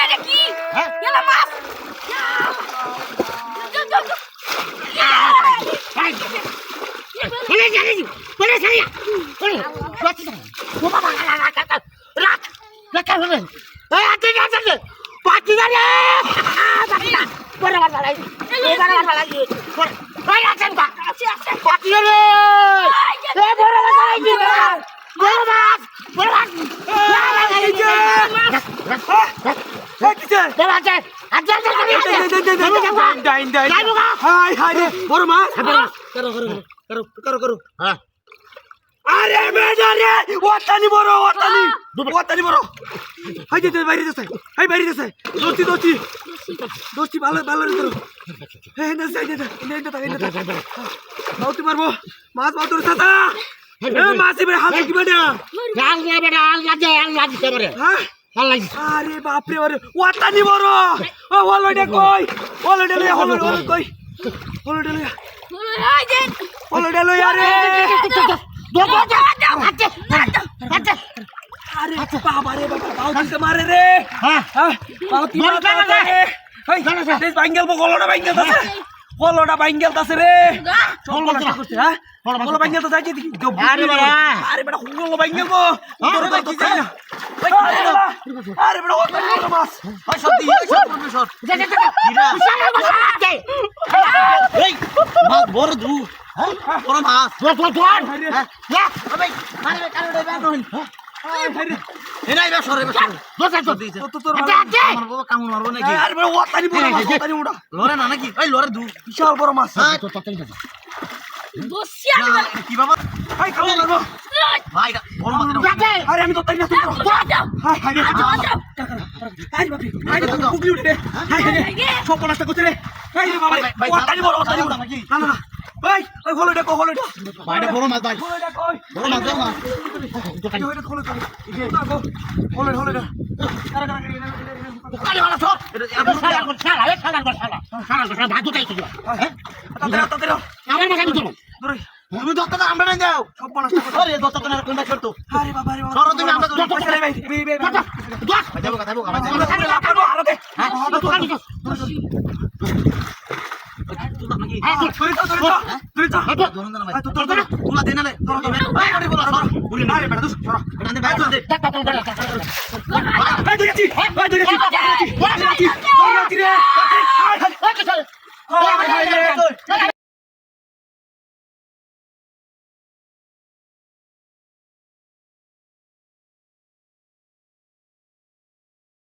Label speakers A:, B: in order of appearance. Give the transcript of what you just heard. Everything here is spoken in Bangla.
A: এটা কি এলা মাছ
B: বলে জানি বলে সাইয়া বলে ও বাবা রাখ রাখ বলে এই আতে যাচ্ছে পাটি গেলে পাটি না বড় বড় লাগি এই বড় বড় লাগি ওই আছেন কা পাটি গেলে এই বড় বড় লাগি বড় মাছ
C: এই কিছে
B: বড় আছে আচ্ছা
C: ডাইন হাই হাই রে বড় মাছ করো
B: হ্যাঁ
C: আরে মেজারে ওতানি বড় ওতানি বড় হাই যেতে বাইরে যাচ্ছে হাই বাইরে যাচ্ছে দোস্তি ভালো করো হ্যাঁ না যাই না বাউতি মারবো মাছ বাউতর সাথা এ মাছি বেড়া হাল কি বেড়া
B: আল লাজ করে
C: হ্যাঁ
B: আল্লাহ
C: আরে বাপ রে আরে ওতানি বড় ও হলডে কই হলডে কই হলডে লই
A: এই যে
C: হলডে লই আরে আরে বাবা রে বাবা বাউতি মারে রে
B: হ্যাঁ
C: বাউতি মারে এই দেশ বাঙ্গেল গলটা বাঙ্গেল দাসে রে চল বলা করতে হ্যাঁ গল বাঙ্গেল তো যাইছে দেখি আরে বড় গল বাঙ্গেল গো তোর তো কি যাই না আরে বড় ওটা মাছ ওই সত্যি প্রফেসর
B: এই মাছ বড় দু বড় মাছ তোর এনাই বেশ সরে তোর কামড় মারবো নাকি
C: আরে বড় ওটানি উড়া
B: লরে না নাকি ওই লরে দু
C: বিশাল বড় মাছ
A: বসিয়া
B: কি বাবা
C: হাই কামড় মারবো
B: ভাই বড় মাছ
C: আরে আমি তো তাই না হাই হাই রে আরে বাপ রে আরে কুকলি উঠে হাই হাই সব নষ্ট করতে রে হাই রে বাবা ওটানি বড় নাকি না ভাই ওই হলডে
B: ভাইটা বড় মাছ ভাই
C: হলডে কই
B: বড় মাছ
C: হলডে হলডে
B: আরে বাবা সব শালা ভাত চাই কি হ্যাঁ
C: তাতে
B: আমার মাথা দিছো
C: ধরে
B: তুমি দত্তটা আমরা নাই দাও
C: সব নষ্ট করতে
B: আরে দত্তটা না কোনটা করতো
C: আরে বাবা রে
B: সরো তুমি আমরা
C: দত্ত রে ভাই
B: যাবো আমার
C: আরে
B: হ্যাঁ দোকান দিছো তোলা দে নালে
C: আরে বেটা দুস সরা
B: দে